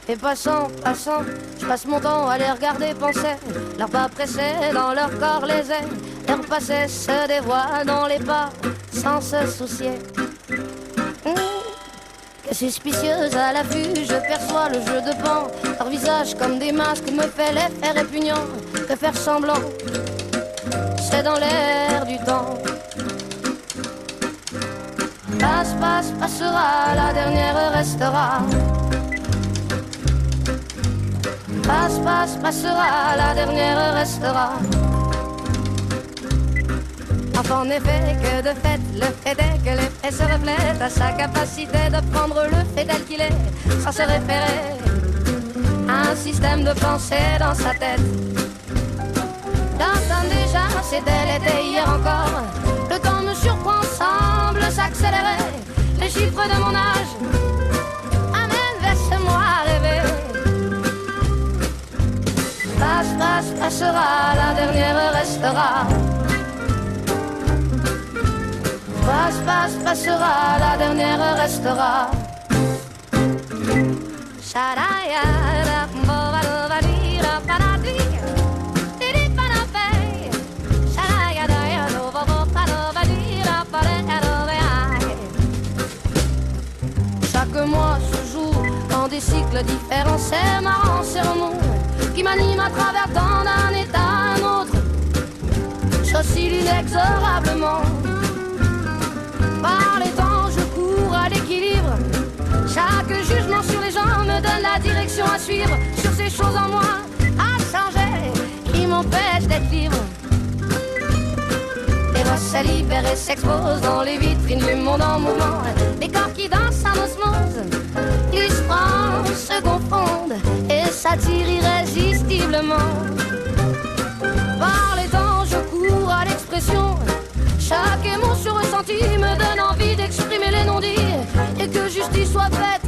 Et passant, passant, je passe mon temps à les regarder penser. Leurs pas pressés dans leur corps les ailes. Leur passé se dévoile dans les pas sans se soucier. Que suspicieuse à l'affût, je perçois le jeu de pan. Leur visage comme des masques me fait l'effet répugnant de faire semblant. C'est dans l'air du temps. Passe, passe, passera, la dernière restera. Passe, passe, passera, la dernière restera. En effet que de fait, le fait est que l'effet se reflète à sa capacité de prendre le fait tel qu'il est, sans se référer à un système de pensée dans sa tête. J'entends déjà, c'était l'été hier encore. Le temps me surprend, semble s'accélérer. Les chiffres de mon âge amènent, laisse-moi rêver. Passe, passe, passera, la dernière restera. Passe, passe, passera, la dernière restera. Chaque mois se joue dans des cycles différents. C'est marrant, c'est remous qui m'anime à travers tant d'un état à un autre. J'oscille inexorablement. Par les temps, je cours à l'équilibre. Chaque jugement sur les gens me donne la direction à suivre. Sur ces choses en moi à changer qui m'empêchent d'être libre. Les voix se libèrent et s'exposent dans les vitrines du monde en mouvement. Les corps qui dansent en osmose, ils se confondent et s'attirent irrésistiblement. Par les temps, je cours à l'expression. Chaque émotion ressentie me donne envie d'exprimer les non-dits et que justice soit faite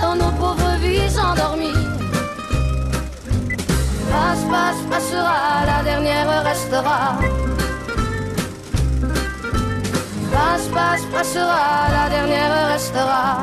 dans nos pauvres vies endormies. Passe, passe, passera, la dernière restera. Passe, passe, passera, la dernière restera.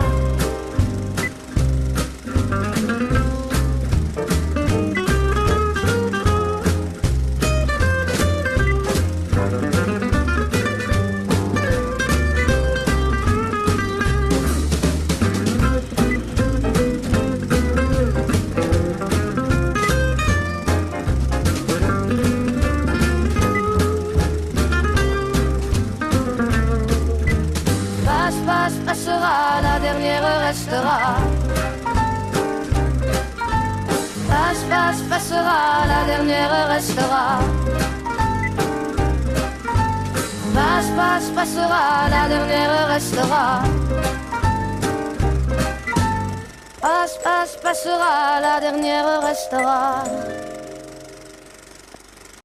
Passera, la dernière restera. Passe, passe, passera, la dernière restera. Passe, passe, passera, la dernière restera. Passe, passe, passera, la dernière restera.